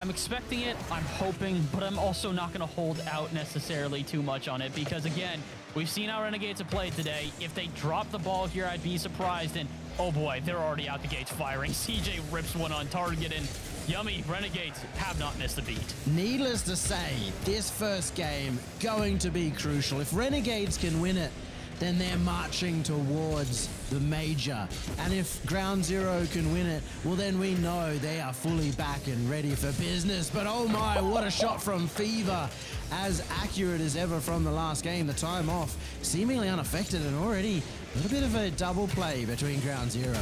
I'm expecting it, I'm hoping, but I'm also not going to hold out necessarily too much on it because, again, we've seen how Renegades have played today. If they drop the ball here, I'd be surprised, and oh boy, they're already out the gates firing. CJ rips one on target, and yummy, Renegades have not missed a beat. Needless to say, this first game going to be crucial. If Renegades can win it, then they're marching towards the major. And if Ground Zero can win it, well, then we know they are fully back and ready for business. But oh my, what a shot from Fever. As accurate as ever from the last game. The time off seemingly unaffected, and already a little bit of a double play between Ground Zero.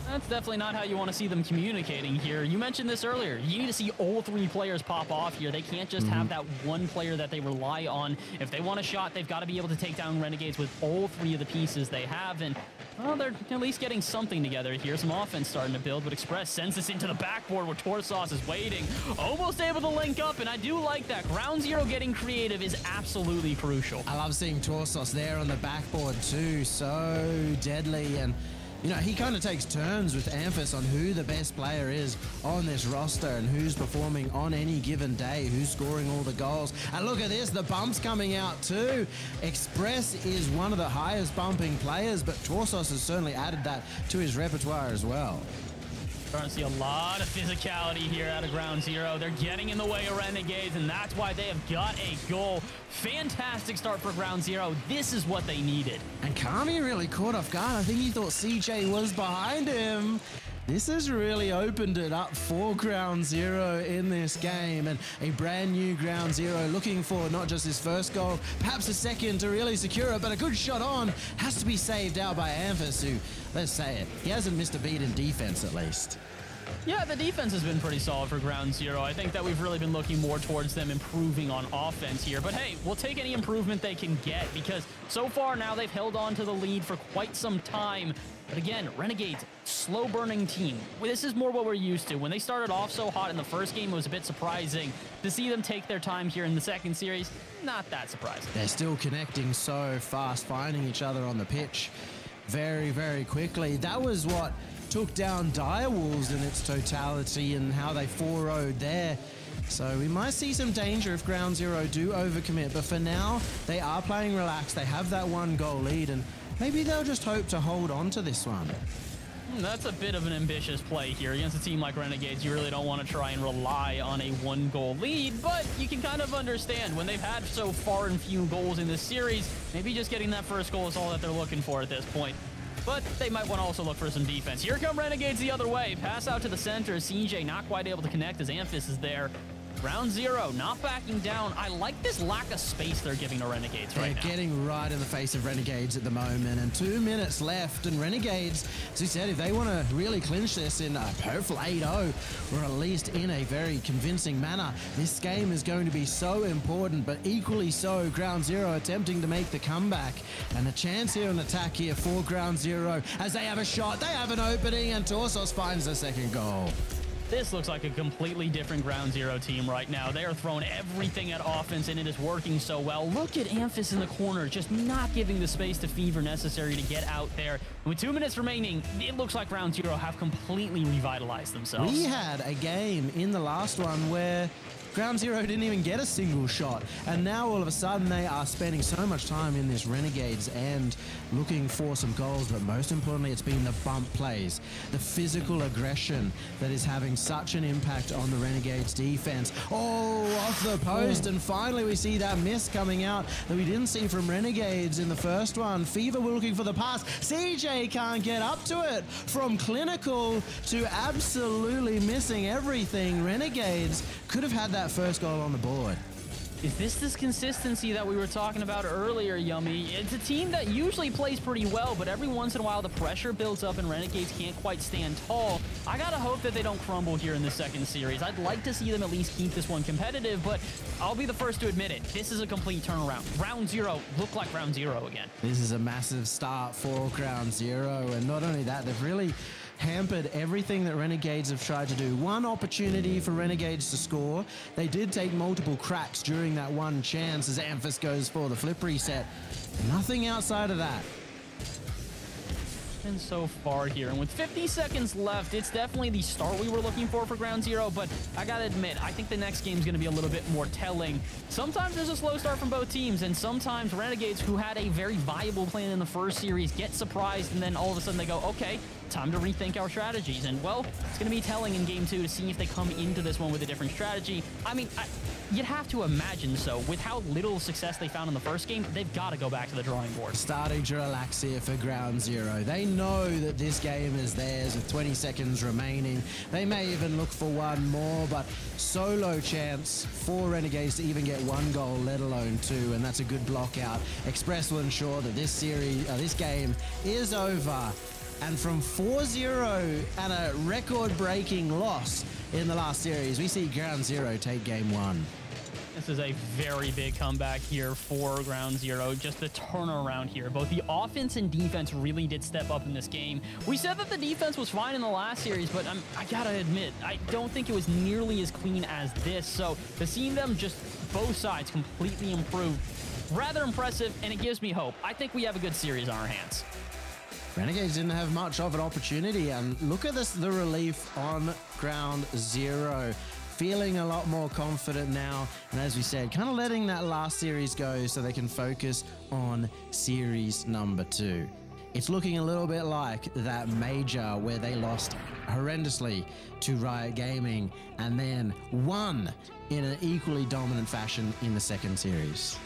That's definitely not how you want to see them communicating here. You mentioned this earlier. You need to see all three players pop off here. They can't just have that one player that they rely on. If they want a shot, they've got to be able to take down Renegades with all three of the pieces they have. And, well, they're at least getting something together here. Some offense starting to build, but Express sends this into the backboard where Torsos is waiting. Almost able to link up, and I do like that. Ground Zero getting creative is absolutely crucial. I love seeing Torsos there on the backboard too. So deadly. And you know, he kind of takes turns with Amphis on who the best player is on this roster and who's performing on any given day, who's scoring all the goals. And look at this, the bumps coming out too. Express is one of the highest bumping players, but Torsos has certainly added that to his repertoire as well. Starting to see a lot of physicality here out of Ground Zero. They're getting in the way of Renegades, and that's why they have got a goal. Fantastic start for Ground Zero. This is what they needed. And Kami really caught off guard. I think he thought CJ was behind him. This has really opened it up for Ground Zero in this game, and a brand new Ground Zero looking for not just his first goal, perhaps a second to really secure it, but a good shot on has to be saved out by Amphis, who, let's say it, he hasn't missed a beat in defense at least. Yeah, the defense has been pretty solid for Ground Zero. I think that we've really been looking more towards them improving on offense here. But hey, we'll take any improvement they can get because so far now they've held on to the lead for quite some time. But again, Renegades, slow-burning team. This is more what we're used to. When they started off so hot in the first game, it was a bit surprising. To see them take their time here in the second series, not that surprising. They're still connecting so fast, finding each other on the pitch very, very quickly. That was what took down Direwolves in its totality and how they 4-0'd there. So we might see some danger if Ground Zero do overcommit, but for now, they are playing relaxed. They have that one goal lead, and maybe they'll just hope to hold on to this one. That's a bit of an ambitious play here. Against a team like Renegades, you really don't want to try and rely on a one-goal lead, but you can kind of understand when they've had so far and few goals in this series, maybe just getting that first goal is all that they're looking for at this point. But they might want to also look for some defense. Here come Renegades the other way. Pass out to the center. CJ not quite able to connect as Amphis is there. Ground Zero not backing down. I like this lack of space they're giving to Renegades right now. They're getting right in the face of Renegades at the moment, and 2 minutes left, and Renegades, as we said, if they want to really clinch this in a hopeful 8-0, or at least in a very convincing manner, this game is going to be so important, but equally so, Ground Zero attempting to make the comeback, and a chance here, an attack here for Ground Zero, as they have a shot, they have an opening, and Torsos finds the second goal. This looks like a completely different Ground Zero team right now. They are throwing everything at offense, and it is working so well. Look at Amphis in the corner, just not giving the space to Fever necessary to get out there. With 2 minutes remaining, it looks like Ground Zero have completely revitalized themselves. We had a game in the last one where Ground Zero didn't even get a single shot, and now all of a sudden they are spending so much time in this Renegades and looking for some goals, but most importantly it's been the bump plays, the physical aggression that is having such an impact on the Renegades defense. Oh, off the post, and finally we see that miss coming out that we didn't see from Renegades in the first one. Fever were looking for the pass, CJ can't get up to it. From clinical to absolutely missing everything, Renegades could have had that first goal on the board. Is this consistency that we were talking about earlier, Yummy? It's a team that usually plays pretty well, but every once in a while the pressure builds up and Renegades can't quite stand tall. I gotta hope that they don't crumble here in the second series. I'd like to see them at least keep this one competitive, but I'll be the first to admit it. This is a complete turnaround. Ground Zero look like Ground Zero again. This is a massive start for Ground Zero, and not only that, they've really hampered everything that Renegades have tried to do. One opportunity for Renegades to score. They did take multiple cracks during that one chance as Amphis goes for the flip reset. Nothing outside of that. happened so far here. And with 50 seconds left, it's definitely the start we were looking for Ground Zero, but I gotta admit, I think the next game is gonna be a little bit more telling. Sometimes there's a slow start from both teams, and sometimes Renegades, who had a very viable plan in the first series, get surprised, and then all of a sudden they go, okay, time to rethink our strategies. And well, it's going to be telling in game 2 to see if they come into this one with a different strategy. I mean, you'd have to imagine so. With how little success they found in the first game, they've got to go back to the drawing board. Starting to relax here for Ground Zero. They know that this game is theirs with 20 seconds remaining. They may even look for one more, but solo chance for Renegades to even get one goal, let alone two, and that's a good block out. Express will ensure that this game is over. And from 4-0 and a record-breaking loss in the last series, we see Ground Zero take game 1. This is a very big comeback here for Ground Zero. Just the turnaround here. Both the offense and defense really did step up in this game. We said that the defense was fine in the last series, but I gotta admit, I don't think it was nearly as clean as this. So to see them just both sides completely improve, rather impressive, and it gives me hope. I think we have a good series on our hands. Renegades didn't have much of an opportunity, and look at this, the relief on Ground Zero. Feeling a lot more confident now, and as we said, kind of letting that last series go so they can focus on series number 2. It's looking a little bit like that major where they lost horrendously to Riot Gaming and then won in an equally dominant fashion in the second series.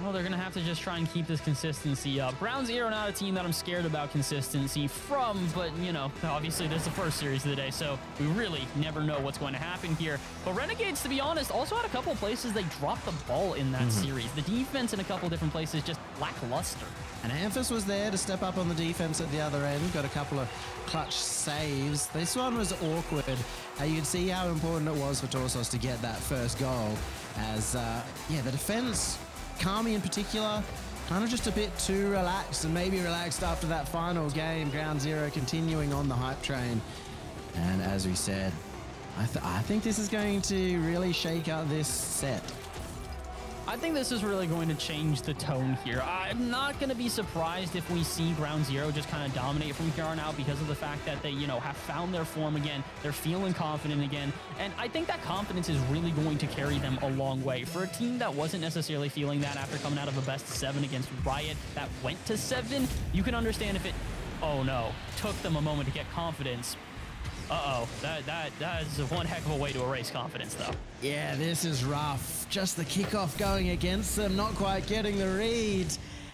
Well, they're going to have to just try and keep this consistency up. Ground Zero, not a team that I'm scared about consistency from, but, you know, obviously this is the first series of the day, so we really never know what's going to happen here. But Renegades, to be honest, also had a couple of places they dropped the ball in that series. The defense in a couple of different places just lackluster. And Amphis was there to step up on the defense at the other end, got a couple of clutch saves. This one was awkward. You can see how important it was for Torsos to get that first goal as, yeah, the defense... Kami in particular, kind of just a bit too relaxed, and maybe relaxed after that final game. Ground Zero continuing on the hype train. And as we said, I think this is going to really shake out this set. I think this is really going to change the tone here. I'm not going to be surprised if we see Ground Zero just kind of dominate from here on out because of the fact that they, you know, have found their form again. They're feeling confident again. And I think that confidence is really going to carry them a long way. For a team that wasn't necessarily feeling that after coming out of a best 7 against Riot that went to 7, you can understand if it, oh no, took them a moment to get confidence. Uh-oh, that is one heck of a way to erase confidence, though. Yeah, this is rough. Just the kickoff going against them, not quite getting the read.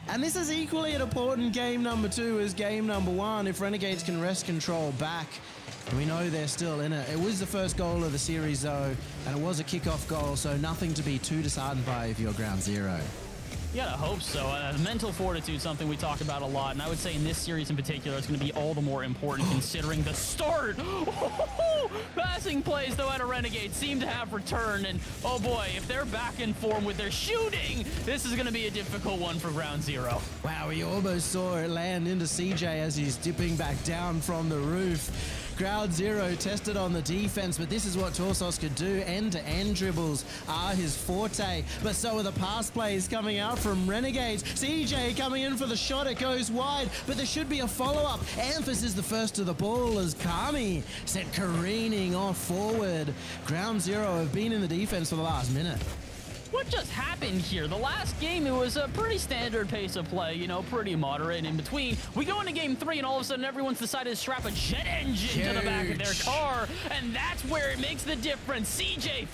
And this is equally an important game number 2 as game number 1. If Renegades can wrest control back, and we know they're still in it. It was the first goal of the series, though, and it was a kickoff goal, so nothing to be too disheartened by if you're Ground Zero. You gotta hope so. Mental fortitude, something we talk about a lot, and I would say in this series in particular, it's going to be all the more important considering the start. Passing plays, though, at a Renegade seem to have returned, and oh boy, if they're back in form with their shooting, this is going to be a difficult one for Ground Zero. Wow, we almost saw it land into CJ as he's dipping back down from the roof. Ground Zero tested on the defense, but this is what Torsos could do. End-to-end dribbles are his forte, but so are the pass plays coming out from Renegades. CJ coming in for the shot, it goes wide, but there should be a follow-up. Amphis is the first to the ball as Kami sent careening off forward. Ground Zero have been in the defense for the last minute. What just happened here? The last game, it was a pretty standard pace of play, you know, pretty moderate in between. We go into game 3, and all of a sudden, everyone's decided to strap a jet engine to the back of their car, and that's where it makes the difference. CJ,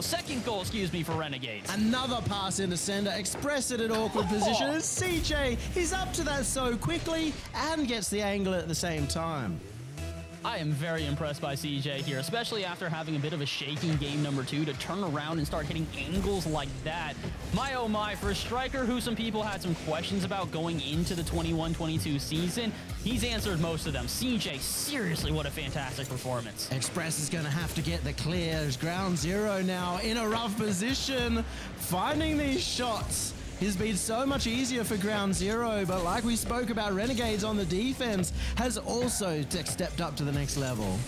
second goal, excuse me, for Renegades. Another pass into center, Express it at awkward position, and CJ, he's up to that so quickly, and gets the angle at the same time. I am very impressed by CJ here, especially after having a bit of a shaking game number 2 to turn around and start hitting angles like that. My oh my, for a striker who some people had some questions about going into the 21-22 season, he's answered most of them. CJ, seriously, what a fantastic performance. Express is going to have to get the clears. Ground Zero now in a rough position, finding these shots. It's been so much easier for Ground Zero, but like we spoke about, Renegades on the defense has also stepped up to the next level.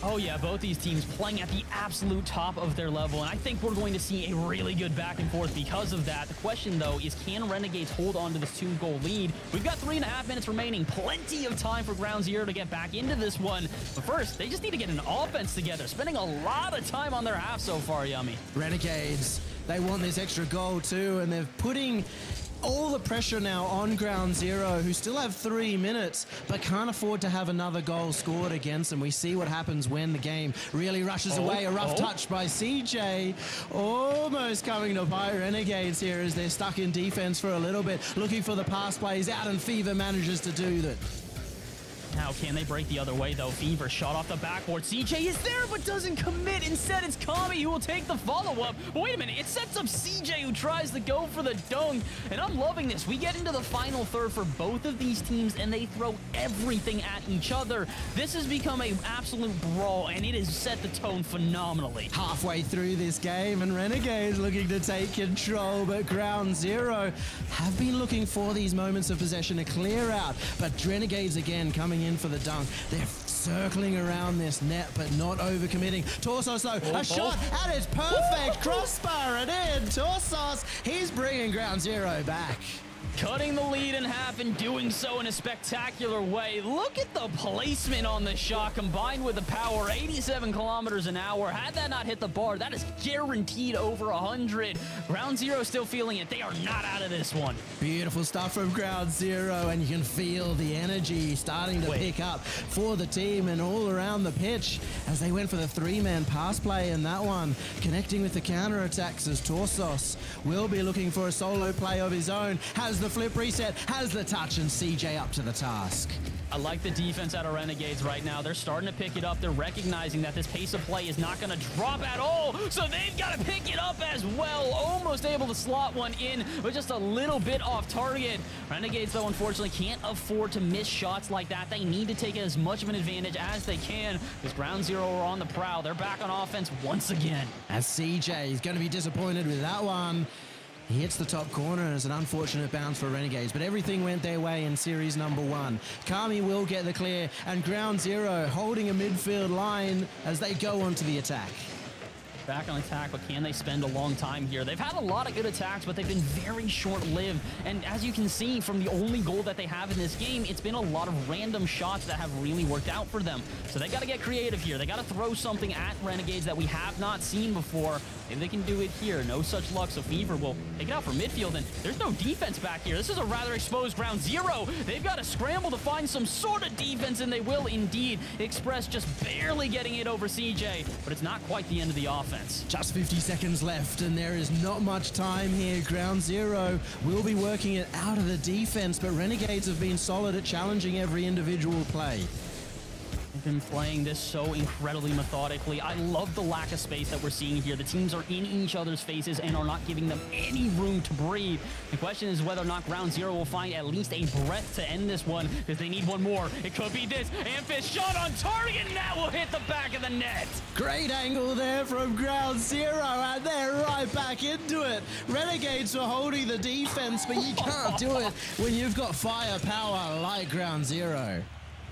Oh yeah, both these teams playing at the absolute top of their level, and I think we're going to see a really good back and forth because of that. The question, though, is can Renegades hold on to this 2-goal lead? We've got 3.5 minutes remaining, plenty of time for Ground Zero to get back into this one. But first, they just need to get an offense together, spending a lot of time on their half so far, Yummy. Renegades, they want this extra goal too, and they're putting all the pressure now on Ground Zero, who still have 3 minutes, but can't afford to have another goal scored against them. We see what happens when the game really rushes away. A rough touch by CJ, almost coming to bite Renegades here as they're stuck in defense for a little bit, looking for the pass plays out, and Fever manages to do that. Now, can they break the other way, though? Fever shot off the backboard. CJ is there, but doesn't commit. Instead, it's Kami who will take the follow-up. But wait a minute. It sets up CJ, who tries to go for the dunk. And I'm loving this. We get into the final third for both of these teams, and they throw everything at each other. This has become an absolute brawl, and it has set the tone phenomenally. Halfway through this game, and Renegades looking to take control, but Ground Zero have been looking for these moments of possession to clear out. But Renegades again coming in for the dunk. They're circling around this net, but not overcommitting. Torsos, though, a shot, and it's perfect. Crossbar it in. Torsos, he's bringing Ground Zero back. Cutting the lead in half and doing so in a spectacular way. Look at the placement on the shot combined with the power, 87 kilometers an hour. Had that not hit the bar, that is guaranteed over 100. Ground Zero still feeling it. They are not out of this one. Beautiful stuff from Ground Zero, and you can feel the energy starting to pick up for the team and all around the pitch as they went for the 3-man pass play in that one, connecting with the counterattacks as Torsos will be looking for a solo play of his own. Has the flip reset, has the touch, and CJ up to the task. I like the defense out of Renegades right now. They're starting to pick it up. They're recognizing that this pace of play is not going to drop at all, so they've got to pick it up as well. Almost able to slot one in, but just a little bit off target. Renegades, though, unfortunately can't afford to miss shots like that. They need to take as much of an advantage as they can, because Ground Zero are on the prowl. They're back on offense once again. As CJ is going to be disappointed with that one. He hits the top corner, and it's an unfortunate bounce for Renegades, but everything went their way in series number 1. Kami will get the clear, and Ground Zero holding a midfield line as they go onto the attack. Back on attack, but can they spend a long time here? They've had a lot of good attacks, but they've been very short-lived. And as you can see from the only goal that they have in this game, it's been a lot of random shots that have really worked out for them. So they got to get creative here. They got to throw something at Renegades that we have not seen before. Maybe they can do it here. No such luck, so Fever will take it out for midfield, and there's no defense back here. This is a rather exposed Ground Zero. They've got to scramble to find some sort of defense, and they will indeed. Express just barely getting it over CJ, but it's not quite the end of the offense. Just 50 seconds left, and there is not much time here. Ground Zero will be working it out of the defense, but Renegades have been solid at challenging every individual play. They've been playing this so incredibly methodically. I love the lack of space that we're seeing here. The teams are in each other's faces and are not giving them any room to breathe. The question is whether or not Ground Zero will find at least a breath to end this one, because they need one more. It could be this. Amphish shot on target, and that will hit the back of the net. Great angle there from Ground Zero, and they're right back into it. Renegades were holding the defense, but you can't do it when you've got firepower like Ground Zero.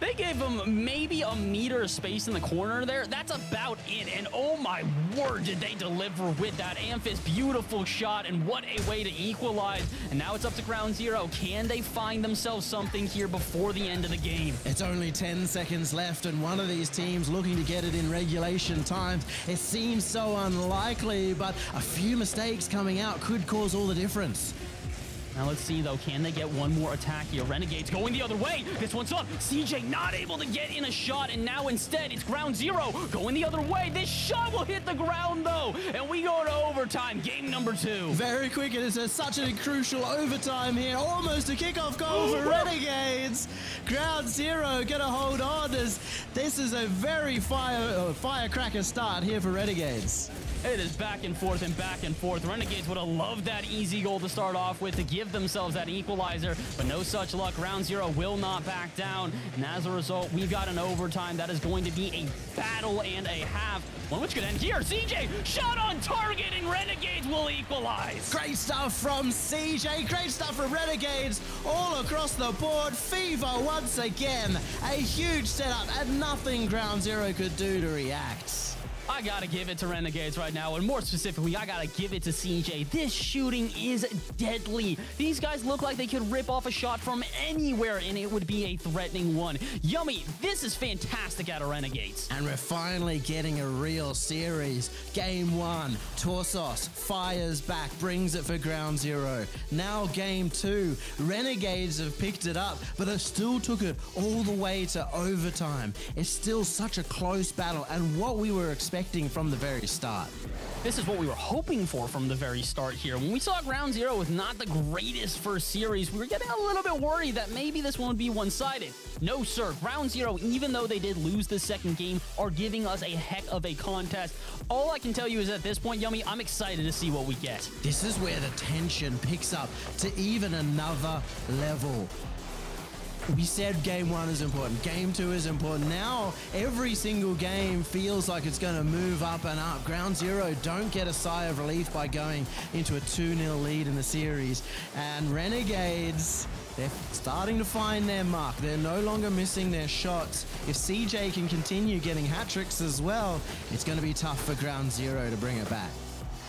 They gave him maybe a meter of space in the corner there. That's about it. And oh my word, did they deliver with that. Amphish, beautiful shot, and what a way to equalize. And now it's up to Ground Zero. Can they find themselves something here before the end of the game? It's only 10 seconds left, and one of these teams looking to get it in regulation times. It seems so unlikely, but a few mistakes coming out could cause all the difference. Now let's see, though, can they get one more attack here? Renegades going the other way. This one's up. CJ not able to get in a shot, and now instead it's Ground Zero going the other way. This shot will hit the ground, though, and we go to overtime, game number 2. Very quick, it is such a crucial overtime here. Almost a kickoff goal for Renegades. Ground Zero gonna hold on as this is a very firecracker start here for Renegades. It is back and forth and back and forth. Renegades would have loved that easy goal to start off with to give themselves that equalizer, but no such luck. Ground Zero will not back down, and as a result, we've got an overtime that is going to be a battle and a half, one which could end here. CJ, shot on target, and Renegades will equalize. Great stuff from CJ, great stuff from Renegades, all across the board. Fever once again, a huge setup, and nothing Ground Zero could do to react. I gotta give it to Renegades right now, and more specifically, I gotta give it to CJ. This shooting is deadly. These guys look like they could rip off a shot from anywhere, and it would be a threatening one. Yummy, this is fantastic out of Renegades. And we're finally getting a real series. Game 1, Torsos fires back, brings it for Ground Zero. Now Game 2, Renegades have picked it up, but they still took it all the way to overtime. It's still such a close battle, and what we were expecting from the very start. This is what we were hoping for from the very start here. When we saw Ground Zero with not the greatest first series, we were getting a little bit worried that maybe this one would be one-sided. No, sir. Ground Zero, even though they did lose the second game, are giving us a heck of a contest. All I can tell you is at this point, Yummy, I'm excited to see what we get. This is where the tension picks up to even another level. We said Game 1 is important, Game 2 is important. Now, every single game feels like it's going to move up and up. Ground Zero don't get a sigh of relief by going into a 2-0 lead in the series. And Renegades, they're starting to find their mark. They're no longer missing their shots. If CJ can continue getting hat-tricks as well, it's going to be tough for Ground Zero to bring it back.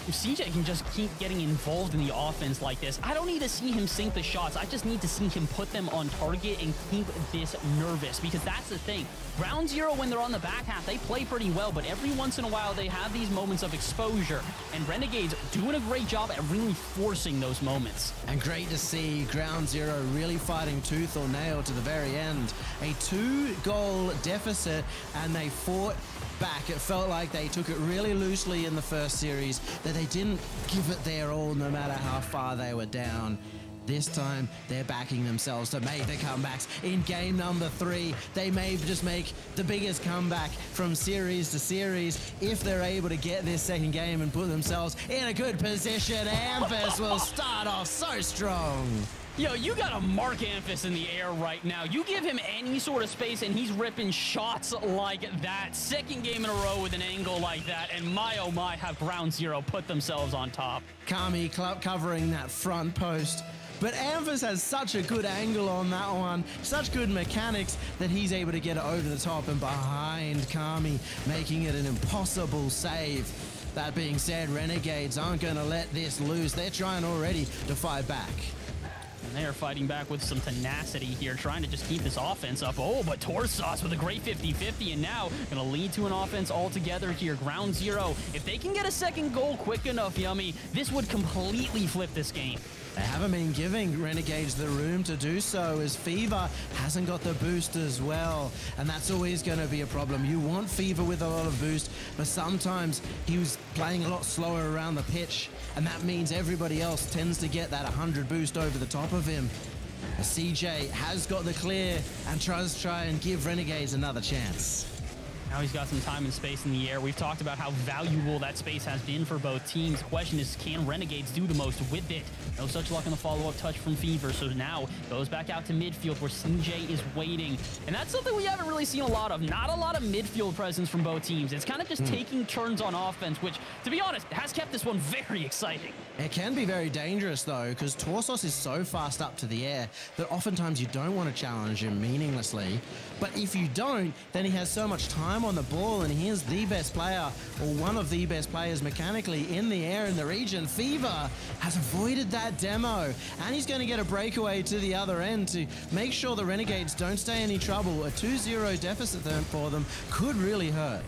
If CJ can just keep getting involved in the offense like this, I don't need to see him sink the shots. I just need to see him put them on target and keep this nervous, because that's the thing. Ground Zero, when they're on the back half, they play pretty well, but every once in a while, they have these moments of exposure, and Renegades doing a great job at really forcing those moments. And great to see Ground Zero really fighting tooth or nail to the very end. A 2-goal deficit, and they fought back. It felt like they took it really loosely in the first series, that they didn't give it their all no matter how far they were down. This time, they're backing themselves to make the comebacks. In game number 3, they may just make the biggest comeback from series to series if they're able to get this second game and put themselves in a good position. Amphis will start off so strong. Yo, you got a Mark Amphis in the air right now. You give him any sort of space and he's ripping shots like that. Second game in a row with an angle like that, and my oh my, have Ground Zero put themselves on top. Kami covering that front post. But Amphis has such a good angle on that one, such good mechanics, that he's able to get it over the top and behind Kami, making it an impossible save. That being said, Renegades aren't going to let this loose. They're trying already to fight back. And they are fighting back with some tenacity here, trying to just keep this offense up. Oh, but Torsos with a great 50-50, and now going to lead to an offense altogether here. Ground Zero, if they can get a second goal quick enough, Yummy, this would completely flip this game. They haven't been giving Renegades the room to do so, as Fever hasn't got the boost as well. And that's always going to be a problem. You want Fever with a lot of boost, but sometimes he was playing a lot slower around the pitch, and that means everybody else tends to get that 100 boost over the top of him. CJ has got the clear and tries to try and give Renegades another chance. Now he's got some time and space in the air. We've talked about how valuable that space has been for both teams. The question is, can Renegades do the most with it? No such luck on the follow-up touch from Fever, so now goes back out to midfield where CJ is waiting. And that's something we haven't really seen a lot of. Not a lot of midfield presence from both teams. It's kind of just taking turns on offense, which, to be honest, has kept this one very exciting. It can be very dangerous, though, because Torsos is so fast up to the air that oftentimes you don't want to challenge him meaninglessly. But if you don't, then he has so much time on the ball, and he is the best player, or one of the best players mechanically in the air in the region. Fever has avoided that demo, and he's going to get a breakaway to the other end to make sure the Renegades don't stay in any trouble. A 2-0 deficit for them could really hurt.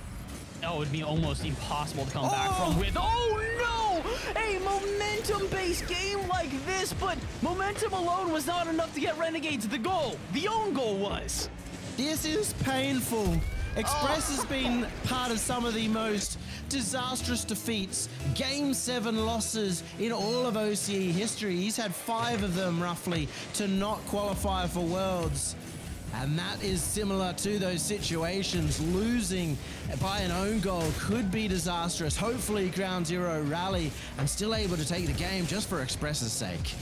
Oh, it would be almost impossible to come back from with. Oh no! A momentum-based game like this, but momentum alone was not enough to get Renegades the goal. The own goal was. This is painful. Express has been part of some of the most disastrous defeats, Game 7 losses in all of OCE history. He's had 5 of them, roughly, to not qualify for Worlds. And that is similar to those situations. Losing by an own goal could be disastrous. Hopefully Ground Zero rally and still able to take the game just for Express's sake.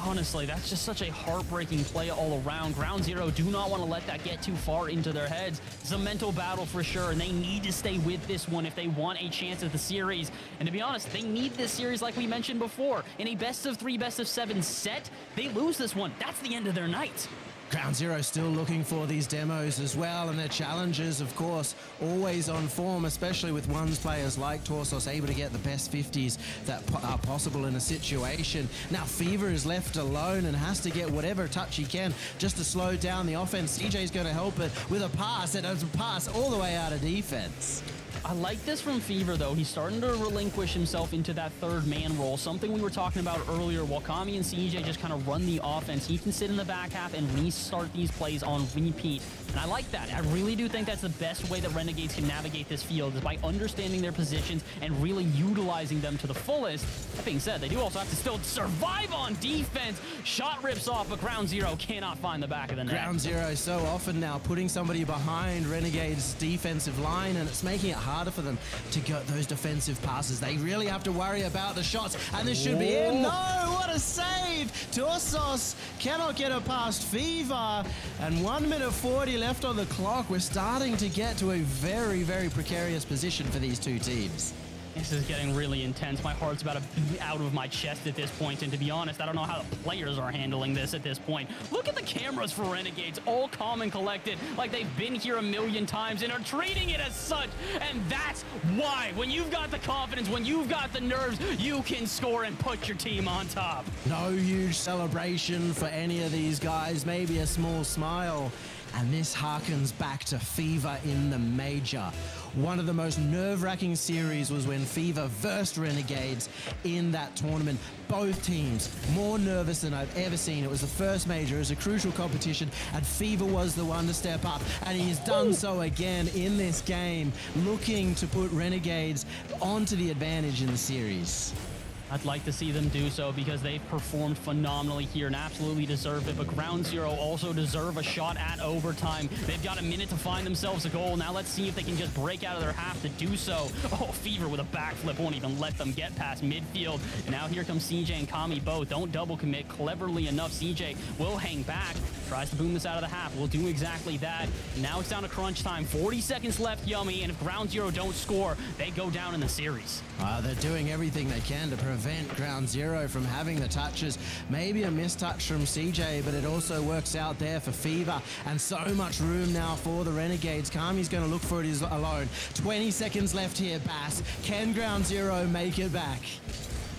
Honestly, that's just such a heartbreaking play all around. Ground Zero do not want to let that get too far into their heads. It's a mental battle for sure, and they need to stay with this one if they want a chance at the series. And to be honest, they need this series like we mentioned before. In a best-of-3, best-of-7 set, they lose this one. That's the end of their night. Ground Zero still looking for these demos as well, and their challenges, of course, always on form, especially with ones players like Torsos able to get the best 50s that are possible in a situation. Now Fever is left alone and has to get whatever touch he can just to slow down the offense. CJ's going to help it with a pass, and it's a pass all the way out of defense. I like this from Fever, though. He's starting to relinquish himself into that third man role, something we were talking about earlier. While Kami and CJ just kind of run the offense, he can sit in the back half and restart these plays on repeat. And I like that. I really do think that's the best way that Renegades can navigate this field, is by understanding their positions and really utilizing them to the fullest. That being said, they do also have to still survive on defense. Shot rips off, but Ground Zero cannot find the back of the net. Ground Zero so often now putting somebody behind Renegades' defensive line, and it's making it harder for them to get those defensive passes. They really have to worry about the shots, and this should be in. No, what a save! Torsos cannot get it past Fever, and 1 minute 40 left on the clock. We're starting to get to a very, very precarious position for these two teams. This is getting really intense. My heart's about to beat out of my chest at this point, and to be honest, I don't know how the players are handling this at this point. Look at the cameras for Renegades, all calm and collected, like they've been here a million times and are treating it as such. And that's why, when you've got the confidence, when you've got the nerves, you can score and put your team on top. No huge celebration for any of these guys, maybe a small smile. And this harkens back to Fever in the major. One of the most nerve-wracking series was when Fever versed Renegades in that tournament. Both teams more nervous than I've ever seen. It was the first major. It was a crucial competition, and Fever was the one to step up. And he's done so again in this game, looking to put Renegades onto the advantage in the series. I'd like to see them do so because they've performed phenomenally here and absolutely deserve it. But Ground Zero also deserve a shot at overtime. They've got a minute to find themselves a goal. Now let's see if they can just break out of their half to do so. Oh, Fever with a backflip won't even let them get past midfield. And now here comes CJ and Kami both. Don't double commit. Cleverly enough, CJ will hang back. Tries to boom this out of the half. Will do exactly that. Now it's down to crunch time. 40 seconds left, Yummy. And if Ground Zero don't score, they go down in the series. They're doing everything they can to prevent Ground Zero from having the touches. Maybe a mistouch from CJ, but it also works out there for Fever. And so much room now for the Renegades. Kami's going to look for it alone. 20 seconds left here, Bass. Can Ground Zero make it back?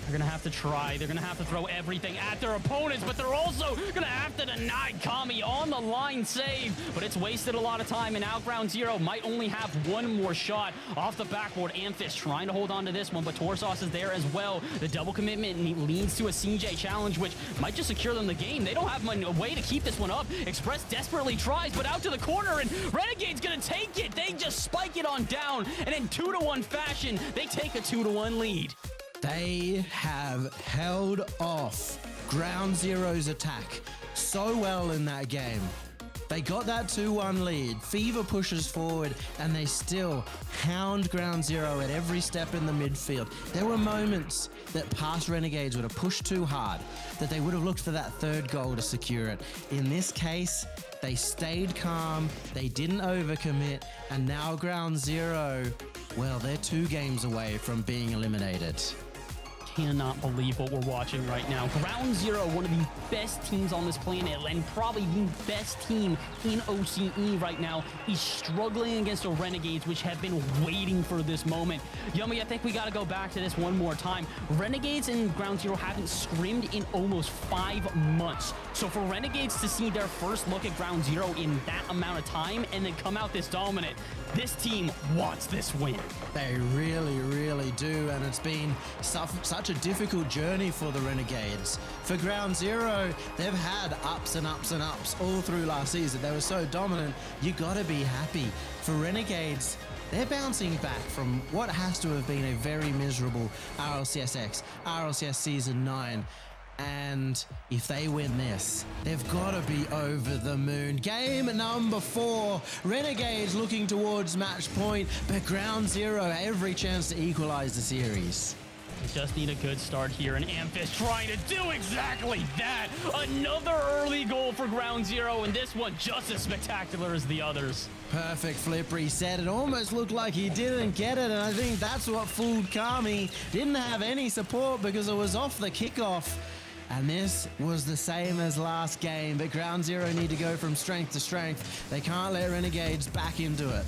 They're going to have to try. They're going to have to throw everything at their opponents, but they're also going to have to deny Kami on the line save. But it's wasted a lot of time, and now Ground Zero might only have one more shot off the backboard. Amphis trying to hold on to this one, but Torsos is there as well. The double commitment leads to a CJ challenge, which might just secure them the game. They don't have a way to keep this one up. Express desperately tries, but out to the corner, and Renegade's going to take it. They just spike it on down, and in 2-1 fashion, they take a 2-1 lead. They have held off Ground Zero's attack so well in that game. They got that 2-1 lead. Fever pushes forward, and they still hound Ground Zero at every step in the midfield. There were moments that past Renegades would have pushed too hard, that they would have looked for that third goal to secure it. In this case, they stayed calm, they didn't overcommit, and now Ground Zero, well, they're 2 games away from being eliminated. Cannot believe what we're watching right now. Ground Zero, one of the best teams on this planet and probably the best team in OCE right now, is struggling against the Renegades, which have been waiting for this moment. Yummy, I think we got to go back to this one more time. Renegades and Ground Zero haven't scrimmed in almost 5 months. So for Renegades to see their first look at Ground Zero in that amount of time and then come out this dominant, this team wants this win. They really, really do, and it's been such a difficult journey for the Renegades. For Ground Zero, they've had ups and ups and ups all through last season. They were so dominant, you gotta be happy. For Renegades, they're bouncing back from what has to have been a very miserable RLCS X, RLCS Season 9. And if they win this, they've got to be over the moon. Game number 4, Renegades looking towards match point, but Ground Zero every chance to equalize the series. They just need a good start here, and Amphis trying to do exactly that. Another early goal for Ground Zero, and this one just as spectacular as the others. Perfect flip reset. It almost looked like he didn't get it, and I think that's what fooled Kami. Didn't have any support because it was off the kickoff. And this was the same as last game, but Ground Zero need to go from strength to strength. They can't let Renegades back into it.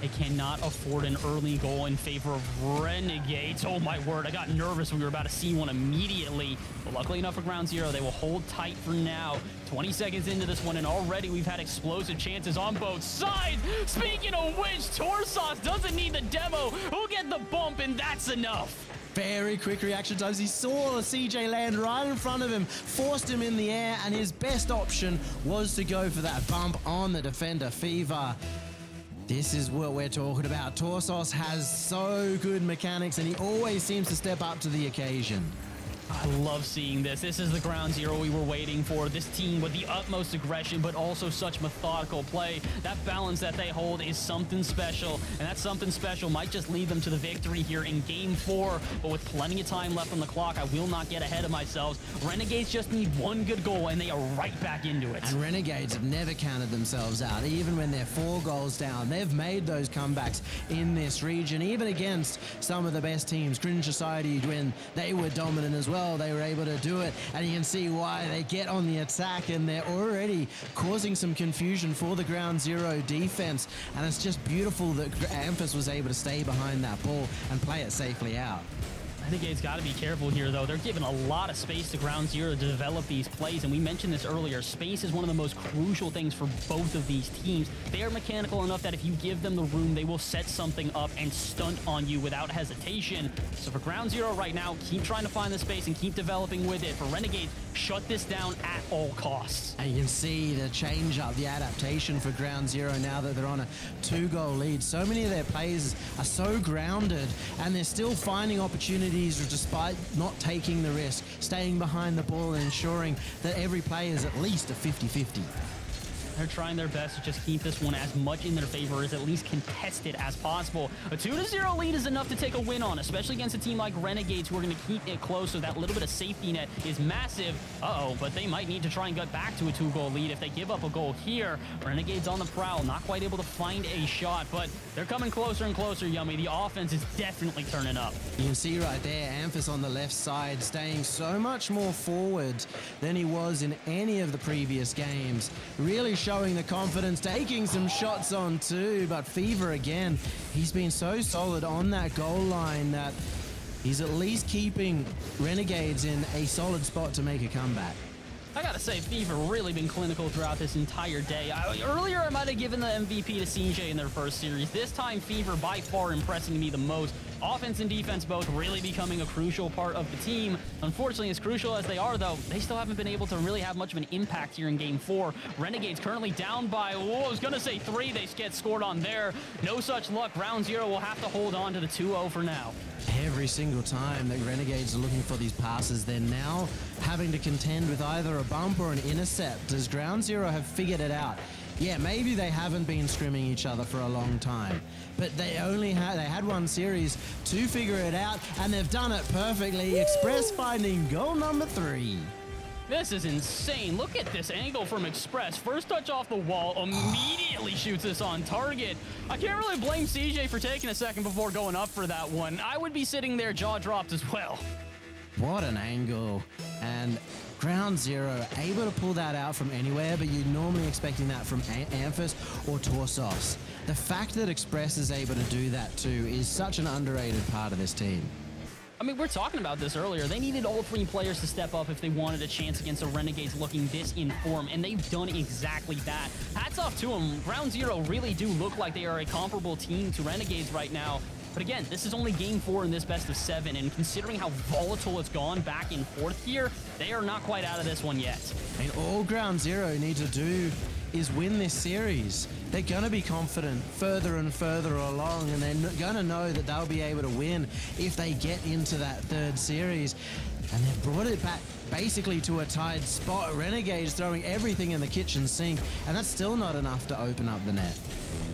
They cannot afford an early goal in favor of Renegades. Oh my word, I got nervous when we were about to see one immediately. But luckily enough for Ground Zero, they will hold tight for now. 20 seconds into this one, and already we've had explosive chances on both sides. Speaking of which, Torsos doesn't need the demo. He'll get the bump, and that's enough. Very quick reaction times. He saw the CJ land right in front of him, forced him in the air, and his best option was to go for that bump on the defender, Fever. This is what we're talking about. Torsos has so good mechanics, and he always seems to step up to the occasion. I love seeing this. This is the Ground Zero we were waiting for. This team with the utmost aggression, but also such methodical play. That balance that they hold is something special, and that something special might just lead them to the victory here in Game 4. But with plenty of time left on the clock, I will not get ahead of myself. Renegades just need one good goal, and they are right back into it. And Renegades have never counted themselves out. Even when they're 4 goals down, they've made those comebacks in this region, even against some of the best teams. Cringe Society, when they were dominant as well, they were able to do it, and you can see why. They get on the attack, and they're already causing some confusion for the Ground Zero defense, and it's just beautiful that Amphis was able to stay behind that ball and play it safely out. Renegades got to be careful here, though. They're giving a lot of space to Ground Zero to develop these plays, and we mentioned this earlier. Space is one of the most crucial things for both of these teams. They are mechanical enough that if you give them the room, they will set something up and stunt on you without hesitation. So for Ground Zero right now, keep trying to find the space and keep developing with it. For Renegades, shut this down at all costs. And you can see the change up, the adaptation for Ground Zero now that they're on a 2-goal lead. So many of their players are so grounded, and they're still finding opportunities despite not taking the risk, staying behind the ball and ensuring that every play is at least a 50-50. They're trying their best to just keep this one as much in their favor, as at least contested as possible. A 2-0 lead is enough to take a win on, especially against a team like Renegades, who are going to keep it close, so that little bit of safety net is massive. Uh-oh, but they might need to try and get back to a 2-goal lead if they give up a goal here. Renegades on the prowl, not quite able to find a shot, but they're coming closer and closer, Yummy. The offense is definitely turning up. You can see right there, Amphis on the left side, staying so much more forward than he was in any of the previous games. Really showing the confidence, taking some shots on too, but Fever again, he's been so solid on that goal line that he's at least keeping Renegades in a solid spot to make a comeback. I gotta say, Fever really been clinical throughout this entire day. Earlier, I might have given the MVP to CJ in their first series. This time, Fever by far impressing me the most. Offense and defense both really becoming a crucial part of the team. Unfortunately, as crucial as they are, though, they still haven't been able to really have much of an impact here in Game 4. Renegades currently down by, I was gonna say 3. They get scored on there. No such luck. Ground Zero will have to hold on to the 2-0 for now. Every single time that Renegades are looking for these passes, they're now having to contend with either a bump or an intercept, as Ground Zero have figured it out. Yeah, maybe they haven't been scrimming each other for a long time, but they had one series to figure it out, and they've done it perfectly. Express finding goal number 3. This is insane. Look at this angle from Express. First touch off the wall, immediately shoots this on target. I can't really blame CJ for taking a second before going up for that one. I would be sitting there jaw dropped as well. What an angle. And Ground Zero able to pull that out from anywhere, but you're normally expecting that from Amphis or Torsos. The fact that Express is able to do that too is such an underrated part of this team. I mean, we're talking about this earlier. They needed all 3 players to step up if they wanted a chance against the Renegades looking this in form, and they've done exactly that. Hats off to them. Ground Zero really do look like they are a comparable team to Renegades right now. But again, this is only Game 4 in this best of 7, and considering how volatile it's gone back and forth here, they are not quite out of this one yet. And all Ground Zero need to do is win this series. They're going to be confident further and further along, and they're going to know that they'll be able to win if they get into that 3rd series. And they've brought it back basically to a tied spot. Renegades throwing everything in the kitchen sink, and that's still not enough to open up the net.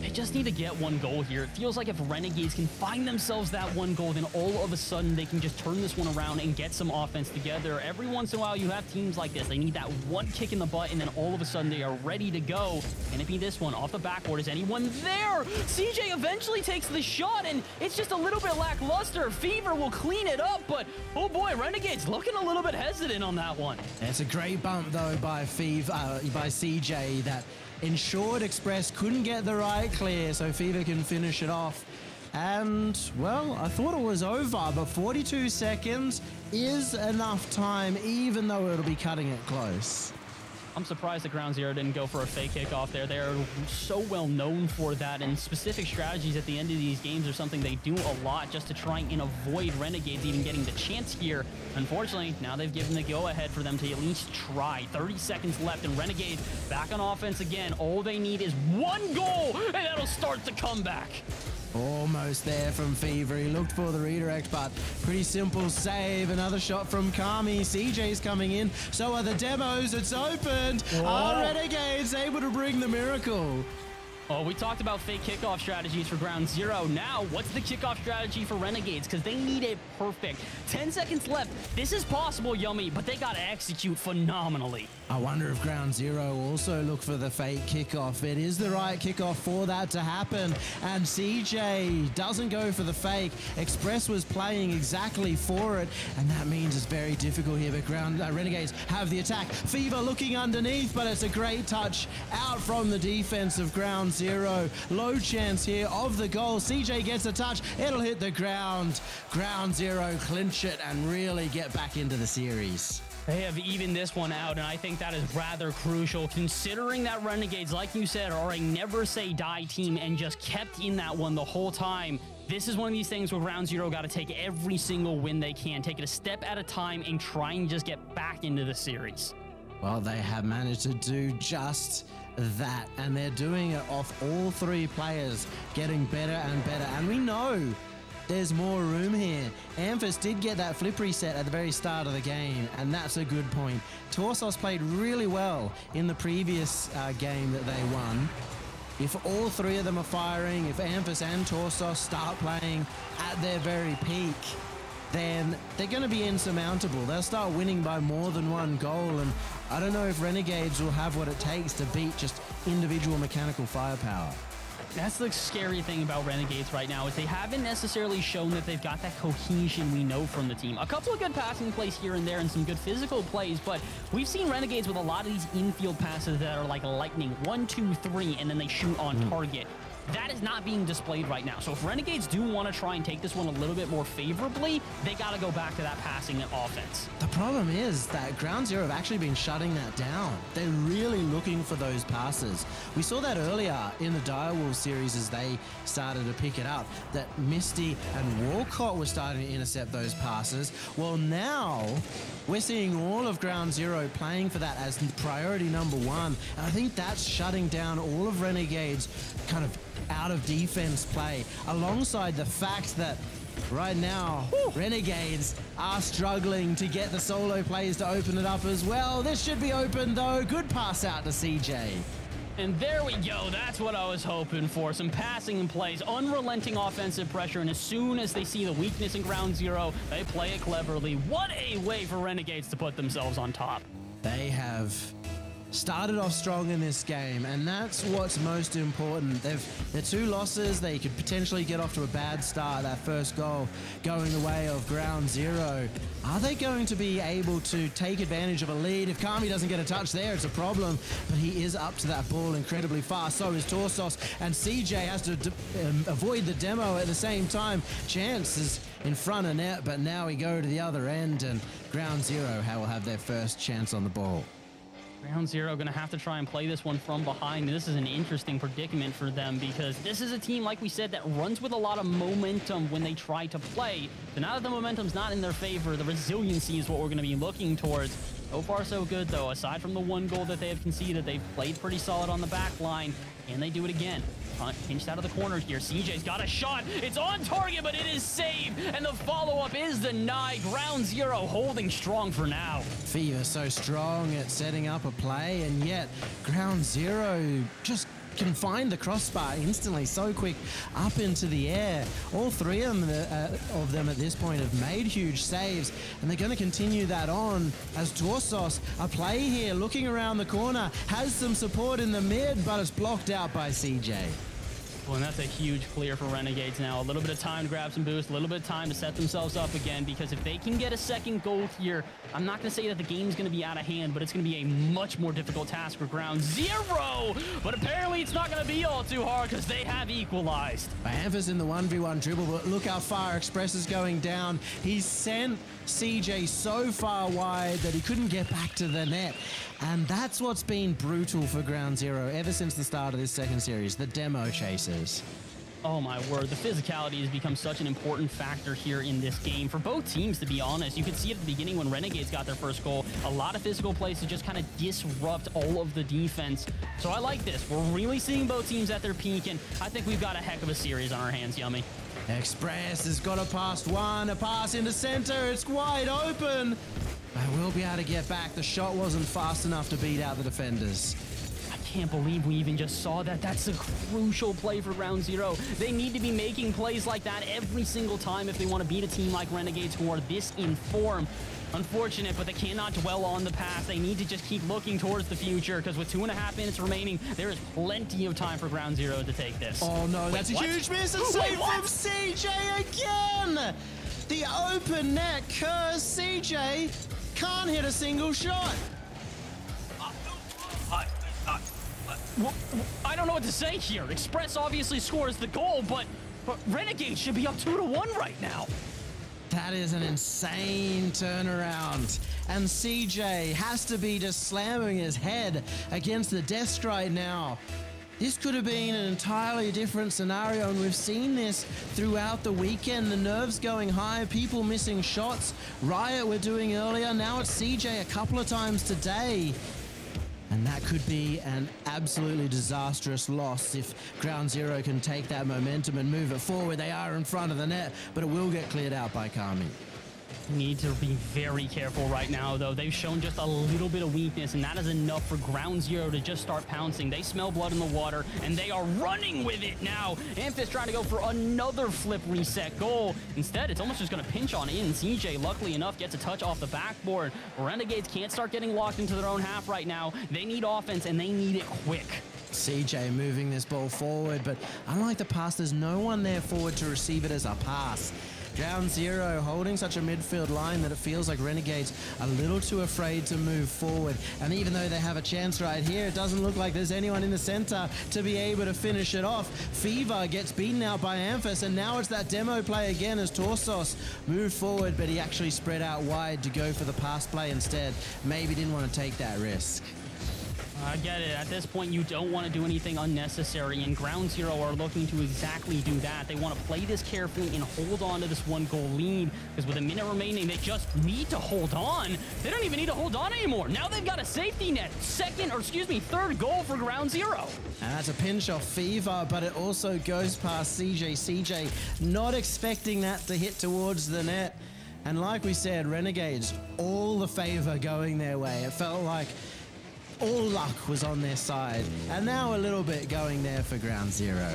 They just need to get one goal here. It feels like if Renegades can find themselves that one goal, then all of a sudden they can just turn this one around and get some offense together. Every once in a while you have teams like this. They need that one kick in the butt, and then all of a sudden they are ready to go. Can it be this one off the backboard? Is anyone there? CJ eventually takes the shot, and it's just a little bit lackluster. Fever will clean it up, but oh boy, Renegades looking a little bit hesitant on that one. It's a great bump though by CJ that ensured Express couldn't get the right clear, so Fever can finish it off. And, well, I thought it was over, but 42 seconds is enough time, even though it'll be cutting it close. I'm surprised that Ground Zero didn't go for a fake kickoff there. They're so well known for that, and specific strategies at the end of these games are something they do a lot just to try and avoid Renegades even getting the chance here. Unfortunately, now they've given the go-ahead for them to at least try. 30 seconds left, and Renegades back on offense again. All they need is one goal, and that'll start the comeback. Almost there from Fever. He looked for the redirect, but pretty simple save. Another shot from Kami. CJ's coming in. So are the demos. It's opened. Whoa. Are Renegades able to bring the miracle? Oh, we talked about fake kickoff strategies for Ground Zero. Now, what's the kickoff strategy for Renegades? Because they need it perfect. 10 seconds left. This is possible, Yummy, but they got to execute phenomenally. I wonder if Ground Zero also look for the fake kickoff. It is the right kickoff for that to happen. And CJ doesn't go for the fake. Express was playing exactly for it, and that means it's very difficult here. But Renegades have the attack. Fever looking underneath, but it's a great touch out from the defense of Ground Zero. Low chance here of the goal. CJ gets a touch. It'll hit the ground. Ground Zero clinch it and really get back into the series. They have evened this one out, and I think that is rather crucial, considering that Renegades, like you said, are a never-say-die team and just kept in that one the whole time. This is one of these things where Ground Zero got to take every single win they can, take it a step at a time, and try and just get back into the series. Well, they have managed to do just that, and they're doing it off all three players getting better and better, and we know there's more room here. Amphis did get that flip reset at the very start of the game, and that's a good point. Torsos played really well in the previous game that they won. If all three of them are firing, if Amphis and Torsos start playing at their very peak, then they're going to be insurmountable. They'll start winning by more than one goal, and I don't know if Renegades will have what it takes to beat just individual mechanical firepower. That's the scary thing about Renegades right now, is they haven't necessarily shown that they've got that cohesion we know from the team. A couple of good passing plays here and there and some good physical plays, but we've seen Renegades with a lot of these infield passes that are like lightning. 1, 2, 3, and then they shoot on target. That is not being displayed right now. So if Renegades do want to try and take this one a little bit more favorably, they got to go back to that passing and offense. The problem is that Ground Zero have actually been shutting that down. They're really looking for those passes. We saw that earlier in the Direwolves series as they started to pick it up, that Misty and Walcott were starting to intercept those passes. Well, now we're seeing all of Ground Zero playing for that as priority number one. And I think that's shutting down all of Renegades' kind of out of defense play, alongside the fact that right now, Renegades are struggling to get the solo plays to open it up as well. This should be open though. Good pass out to CJ. And there we go. That's what I was hoping for. Some passing and plays, unrelenting offensive pressure, and as soon as they see the weakness in Ground Zero, they play it cleverly. What a way for Renegades to put themselves on top. They have started off strong in this game, and that's what's most important. They're 2 losses. They could potentially get off to a bad start. That first goal going the way of Ground Zero. Are they going to be able to take advantage of a lead? If Kami doesn't get a touch there, it's a problem, but he is up to that ball incredibly fast. So is Torsos, and CJ has to avoid the demo at the same time. Chance is in front of net, but now we go to the other end, and Ground Zero will have their first chance on the ball. Ground Zero going to have to try and play this one from behind. This is an interesting predicament for them because this is a team, like we said, that runs with a lot of momentum when they try to play. So now that the momentum's not in their favor, the resiliency is what we're going to be looking towards. So far, so good, though. Aside from the one goal that they have conceded, they've played pretty solid on the back line, and they do it again. pinched out of the corner here. CJ's got a shot. It's on target, but it is saved. And the follow-up is denied. Ground Zero holding strong for now. Fever so strong at setting up a play, and yet Ground Zero just can find the crossbar instantly, so quick up into the air. All three of them at this point have made huge saves, and they're going to continue that on as Torsos, a play here, looking around the corner, has some support in the mid, but it's blocked out by CJ. Well, and that's a huge clear for Renegades now. A little bit of time to grab some boost, a little bit of time to set themselves up again, because if they can get a second goal here, I'm not going to say that the game's going to be out of hand, but it's going to be a much more difficult task for Ground Zero. But apparently it's not going to be all too hard because they have equalized. Amphis in the 1v1 dribble, but look how far Express is going down. He's sent CJ so far wide that he couldn't get back to the net. And that's what's been brutal for Ground Zero ever since the start of this second series, the demo chasers. Oh my word, the physicality has become such an important factor here in this game for both teams, to be honest. You could see at the beginning when Renegades got their first goal, a lot of physical plays to just kind of disrupt all of the defense. So I like this. We're really seeing both teams at their peak, and I think we've got a heck of a series on our hands, Yummy. Express has got a pass one, a pass into center, it's wide open. I will be able to get back. The shot wasn't fast enough to beat out the defenders. I can't believe we even just saw that. That's a crucial play for Ground Zero. They need to be making plays like that every single time if they want to beat a team like Renegades who are this in form. Unfortunate, but they cannot dwell on the past. They need to just keep looking towards the future, because with 2.5 minutes remaining, there is plenty of time for Ground Zero to take this. Oh no, that's a huge miss. And save from CJ again! The open net curse. CJ can't hit a single shot. I don't know what to say here. Express obviously scores the goal, but Renegade should be up 2-1 right now. That is an insane turnaround. And CJ has to be just slamming his head against the desk right now. This could have been an entirely different scenario, and we've seen this throughout the weekend. The nerves going high, people missing shots. Riot were doing earlier, now it's CJ a couple of times today. And that could be an absolutely disastrous loss if Ground Zero can take that momentum and move it forward. They are in front of the net, but it will get cleared out by Kami. Need to be very careful right now, though. They've shown just a little bit of weakness, and that is enough for Ground Zero to just start pouncing. They smell blood in the water, and they are running with it now. Amphis trying to go for another flip reset goal. Instead, it's almost just going to pinch on in. CJ, luckily enough, gets a touch off the backboard. Renegades can't start getting locked into their own half right now. They need offense, and they need it quick. CJ moving this ball forward, but unlike the pass, there's no one there forward to receive it as a pass. Ground Zero holding such a midfield line that it feels like Renegades a little too afraid to move forward. And even though they have a chance right here, it doesn't look like there's anyone in the center to be able to finish it off. Fever gets beaten out by Amphis, and now it's that demo play again as Torsos moved forward, but he actually spread out wide to go for the pass play instead. Maybe didn't want to take that risk. I get it. At this point, you don't want to do anything unnecessary, and Ground Zero are looking to exactly do that. They want to play this carefully and hold on to this 1-goal lead, because with a minute remaining, they just need to hold on. They don't even need to hold on anymore. Now they've got a safety net. Third goal for Ground Zero. And that's a pinch off Fever, but it also goes past CJ. CJ not expecting that to hit towards the net. And like we said, Renegades, all the favor going their way. It felt like all luck was on their side, and now a little bit going there for Ground Zero.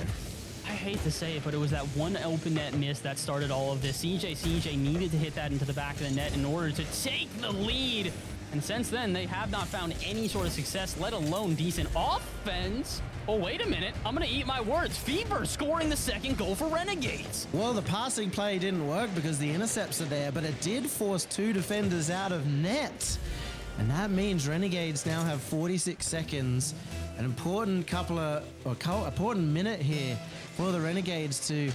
I hate to say it, but it was that one open net miss that started all of this. CJ needed to hit that into the back of the net in order to take the lead. And since then, they have not found any sort of success, let alone decent offense. Oh, wait a minute. I'm going to eat my words. Fever scoring the second goal for Renegades. Well, the passing play didn't work because the intercepts are there, but it did force 2 defenders out of net. And that means Renegades now have 46 seconds, an important important minute here for the Renegades to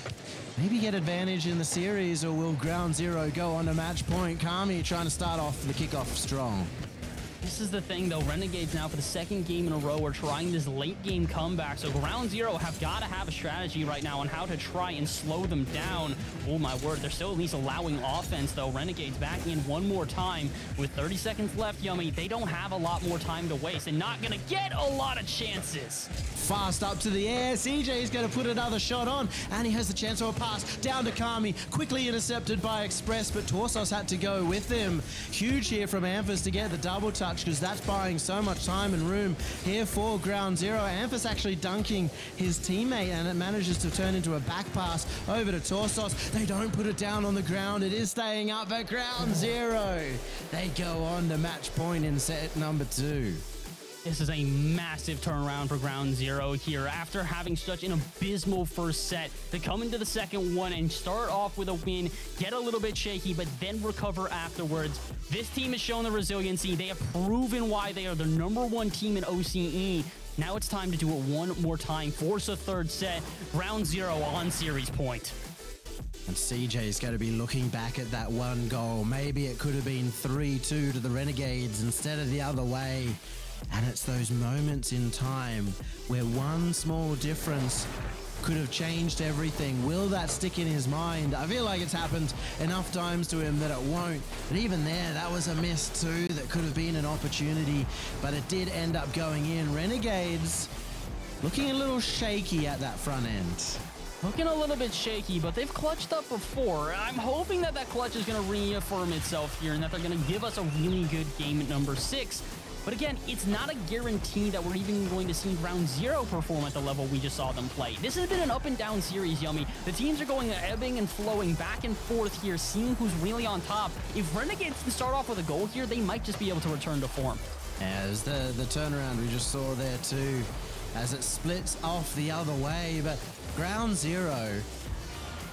maybe get advantage in the series, or will Ground Zero go on to match point? Kami trying to start off the kickoff strong. This is the thing, though. Renegades now, for the second game in a row, are trying this late-game comeback. So Ground Zero have got to have a strategy right now on how to try and slow them down. Oh, my word. They're still at least allowing offense, though. Renegades backing in one more time. With 30 seconds left, Yummy, they don't have a lot more time to waste and not going to get a lot of chances. Fast up to the air. CJ is going to put another shot on, and he has the chance of a pass down to Kami. Quickly intercepted by Express, but Torsos had to go with him. Huge here from Amphis to get the double touch, because that's buying so much time and room here for Ground Zero. Amphis actually dunking his teammate, and it manages to turn into a back pass over to Torsos. They don't put it down on the ground. It is staying up at Ground Zero. They go on to match point in set number 2. This is a massive turnaround for Ground Zero here. After having such an abysmal first set, to come into the second one and start off with a win, get a little bit shaky, but then recover afterwards. This team has shown the resiliency. They have proven why they are the #1 team in OCE. Now it's time to do it one more time. Force a third set. Ground Zero on series point. And CJ is going to be looking back at that one goal. Maybe it could have been 3-2 to the Renegades instead of the other way. And it's those moments in time where one small difference could have changed everything. Will that stick in his mind? I feel like it's happened enough times to him that it won't. But even there, that was a miss too. That could have been an opportunity, but it did end up going in. Renegades looking a little shaky at that front end. Looking a little bit shaky, but they've clutched up before. I'm hoping that that clutch is going to reaffirm itself here and that they're going to give us a really good game at number 6. But again, it's not a guarantee that we're even going to see Ground Zero perform at the level we just saw them play. This has been an up and down series, Yummy. The teams are going ebbing and flowing back and forth here, seeing who's really on top. If Renegades can start off with a goal here, they might just be able to return to form. As the turnaround we just saw there too, as it splits off the other way, but Ground Zero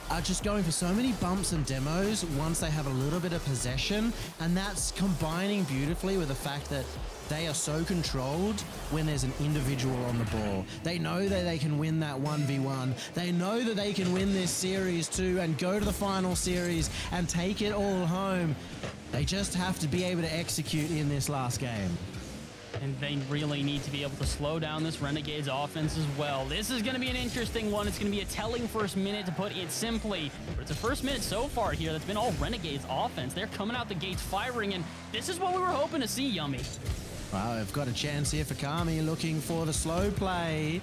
are just going for so many bumps and demos once they have a little bit of possession, and that's combining beautifully with the fact that they are so controlled when there's an individual on the ball. They know that they can win that 1v1. They know that they can win this series too and go to the final series and take it all home. They just have to be able to execute in this last game. And they really need to be able to slow down this Renegades offense as well. This is going to be an interesting one. It's going to be a telling first minute, to put it simply. But it's a first minute so far here that's been all Renegades offense. They're coming out the gates firing, and this is what we were hoping to see, Yummy. Well, we've got a chance here for Kami, looking for the slow play.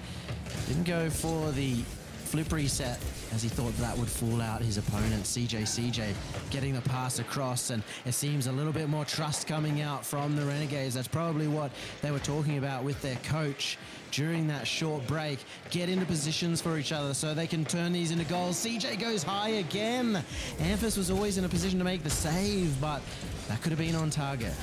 Didn't go for the flip reset, as he thought that would fool out his opponent. CJ getting the pass across, and it seems a little bit more trust coming out from the Renegades. That's probably what they were talking about with their coach during that short break. Get into positions for each other so they can turn these into goals. CJ goes high again. Amphis was always in a position to make the save, but that could have been on target.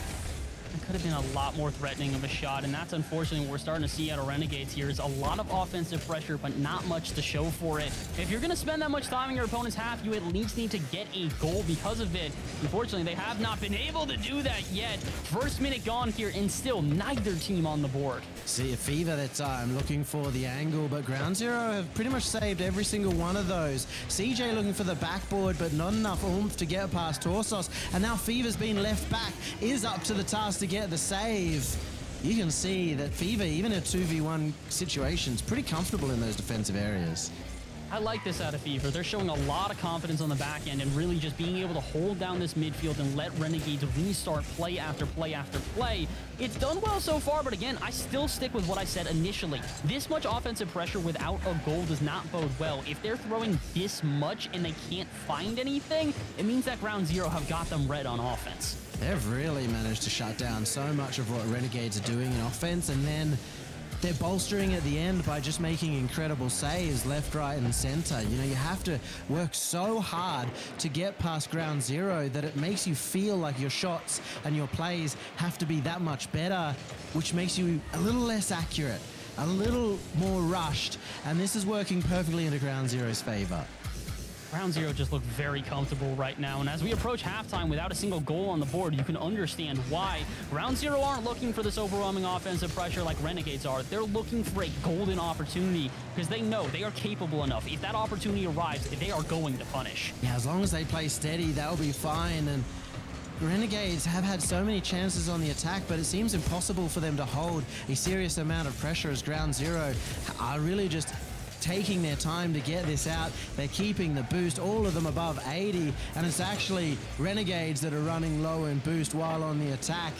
It could have been a lot more threatening of a shot, and that's unfortunately what we're starting to see out of Renegades here, is a lot of offensive pressure, but not much to show for it. If you're going to spend that much time in your opponent's half, you at least need to get a goal because of it. Unfortunately, they have not been able to do that yet. First minute gone here, and still neither team on the board. See a Fever that time looking for the angle, but Ground Zero have pretty much saved every single one of those. CJ looking for the backboard, but not enough oomph to get past Torsos, and now Fever's been left back, is up to the task to get the save. You can see that Fever, even in 2v1 situations, pretty comfortable in those defensive areas. I like this out of Fever. They're showing a lot of confidence on the back end and really just being able to hold down this midfield and let Renegades restart play after play after play. It's done well so far, but again, I still stick with what I said initially. This much offensive pressure without a goal does not bode well. If they're throwing this much and they can't find anything, it means that Ground Zero have got them red on offense. They've really managed to shut down so much of what Renegades are doing in offense, and then they're bolstering at the end by just making incredible saves left, right, and center. You know, you have to work so hard to get past Ground Zero that it makes you feel like your shots and your plays have to be that much better, which makes you a little less accurate, a little more rushed, and this is working perfectly into Ground Zero's favor. Ground Zero just look very comfortable right now, and as we approach halftime without a single goal on the board, you can understand why. Ground Zero aren't looking for this overwhelming offensive pressure like Renegades are. They're looking for a golden opportunity because they know they are capable enough. If that opportunity arrives, they are going to punish. Yeah, as long as they play steady, that'll be fine. And Renegades have had so many chances on the attack, but it seems impossible for them to hold a serious amount of pressure as Ground Zero are really just taking their time to get this out. They're keeping the boost, all of them above 80, and it's actually Renegades that are running low in boost while on the attack.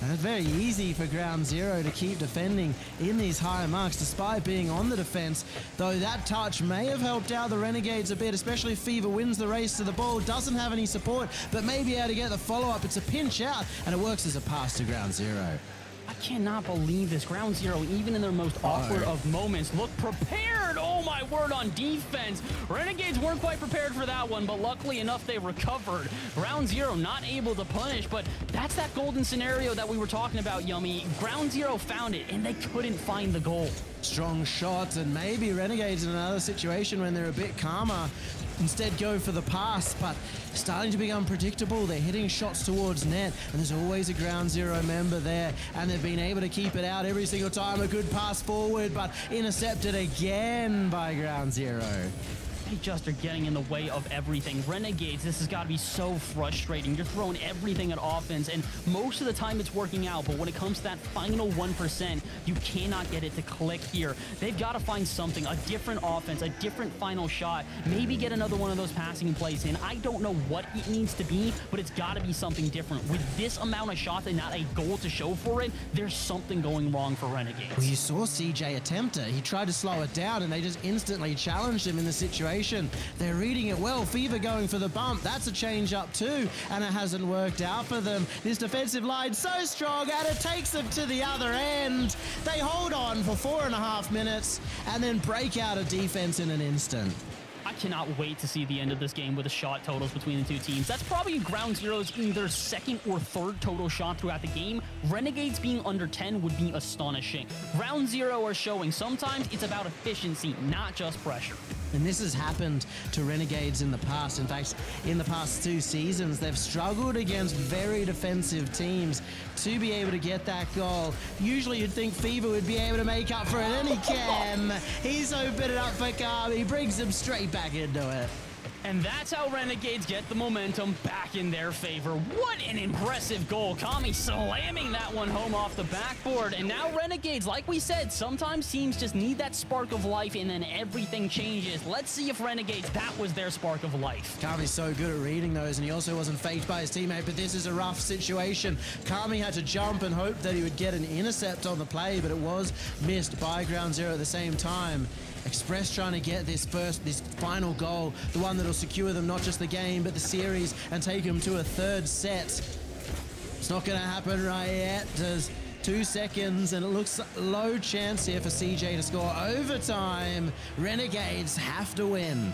And it's very easy for Ground Zero to keep defending in these higher marks despite being on the defense, though that touch may have helped out the Renegades a bit, especially if Fever wins the race to the ball, doesn't have any support, but may be able to get the follow-up. It's a pinch out, and it works as a pass to Ground Zero. I cannot believe this. Ground Zero, even in their most awkward of moments, look prepared. Oh my word, on defense. Renegades weren't quite prepared for that one, but luckily enough, they recovered. Ground Zero not able to punish, but that's that golden scenario that we were talking about, Yummy. Ground Zero found it, and they couldn't find the goal. Strong shots, and maybe Renegades in another situation when they're a bit calmer instead go for the pass, but starting to become predictable. They're hitting shots towards net, and there's always a Ground Zero member there, and they've been able to keep it out every single time. A good pass forward, but intercepted again by Ground Zero. They just are getting in the way of everything. Renegades, this has got to be so frustrating. You're throwing everything at offense, and most of the time it's working out, but when it comes to that final 1%, you cannot get it to click here. They've got to find something, a different offense, a different final shot, maybe get another one of those passing plays in. I don't know what it needs to be, but it's got to be something different. With this amount of shots and not a goal to show for it, there's something going wrong for Renegades. Well, you saw CJ attempt it. He tried to slow it down, and they just instantly challenged him in the situation. They're reading it well. Fever going for the bump. That's a change up too, and it hasn't worked out for them. This defensive line so strong, and it takes them to the other end. They hold on for 4.5 minutes and then break out of defense in an instant. I cannot wait to see the end of this game with the shot totals between the two teams. That's probably Ground Zero's either second or third total shot throughout the game. Renegades being under 10 would be astonishing. Ground Zero are showing sometimes it's about efficiency, not just pressure. And this has happened to Renegades in the past. In fact, in the past 2 seasons, they've struggled against very defensive teams to be able to get that goal. Usually you'd think Fever would be able to make up for it, and he can. He's opened it up for Carm. He brings him straight back into it. And that's how Renegades get the momentum back in their favor. What an impressive goal. Kami slamming that one home off the backboard. And now Renegades, like we said, sometimes teams just need that spark of life and then everything changes. Let's see if Renegades, that was their spark of life. Kami's so good at reading those, and he also wasn't faked by his teammate, but this is a rough situation. Kami had to jump and hope that he would get an intercept on the play, but it was missed by Ground Zero at the same time. Express trying to get this final goal, the one that'll secure them not just the game, but the series, and take them to a third set. It's not going to happen right yet. There's 2 seconds, and it looks low chance here for CJ to score overtime. Renegades have to win.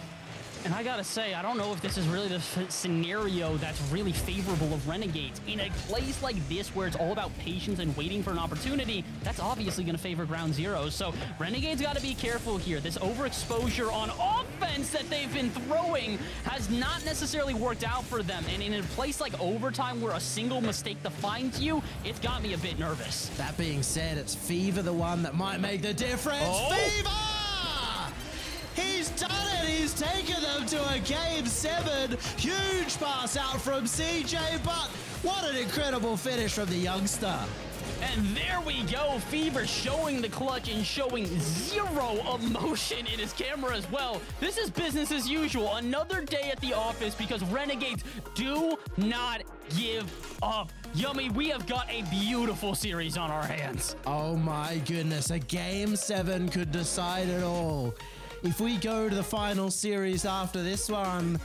And I gotta say, I don't know if this is really the scenario that's really favorable of Renegades. In a place like this where it's all about patience and waiting for an opportunity, that's obviously gonna favor Ground Zero. So Renegades gotta be careful here. This overexposure on offense that they've been throwing has not necessarily worked out for them. And in a place like overtime where a single mistake defines you, it's got me a bit nervous. That being said, it's Fever the one that might make the difference. Oh. Fever! He's done it! He's taken them to a Game 7. Huge pass out from CJ, but what an incredible finish from the youngster. And there we go, Fever showing the clutch and showing zero emotion in his camera as well. This is business as usual. Another day at the office because Renegades do not give up. Yummy, we have got a beautiful series on our hands. Oh my goodness, a Game 7 could decide it all. If we go to the final series after this one,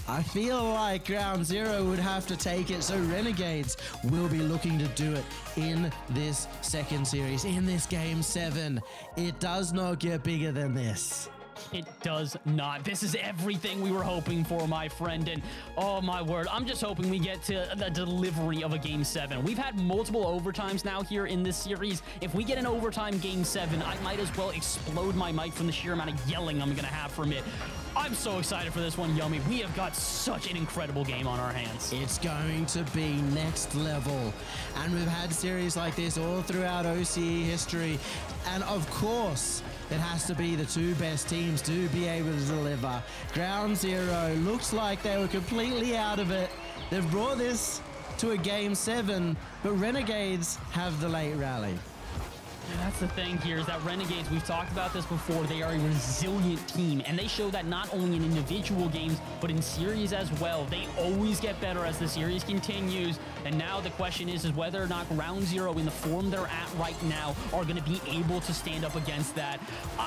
I feel like Ground Zero would have to take it, so Renegades will be looking to do it in this second series, in this Game 7. It does not get bigger than this. It does not. This is everything we were hoping for, my friend. And oh my word, I'm just hoping we get to the delivery of a Game 7. We've had multiple overtimes now here in this series. If we get an overtime Game 7, I might as well explode my mic from the sheer amount of yelling I'm going to have from it. I'm so excited for this one, Yummy. We have got such an incredible game on our hands. It's going to be next level. And we've had series like this all throughout OCE history. And of course, it has to be the 2 best teams to be able to deliver. Ground Zero looks like they were completely out of it They've brought this to a game 7, but Renegades have the late rally. And that's the thing here is that Renegades, we've talked about this before, they are a resilient team, and they show that not only in individual games, but in series as well. They always get better as the series continues, and now the question is whether or not Ground Zero, in the form they're at right now, are going to be able to stand up against that.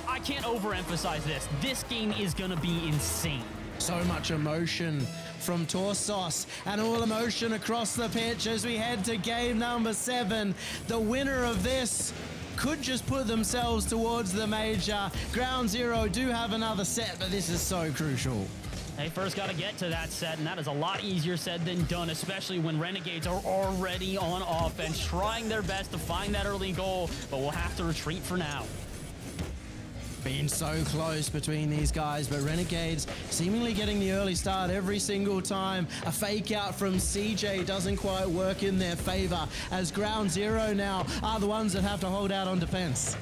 I can't overemphasize this. This game is going to be insane. So much emotion from Torsos and all emotion across the pitch as we head to game number 7. The winner of this could just put themselves towards the major. Ground Zero do have another set, but this is so crucial. They first got to get to that set, and that is a lot easier said than done, especially when Renegades are already on offense, trying their best to find that early goal, but we'll have to retreat for now. Been so close between these guys, but Renegades seemingly getting the early start every single time. A fake out from CJ doesn't quite work in their favor, as Ground Zero now are the ones that have to hold out on defense.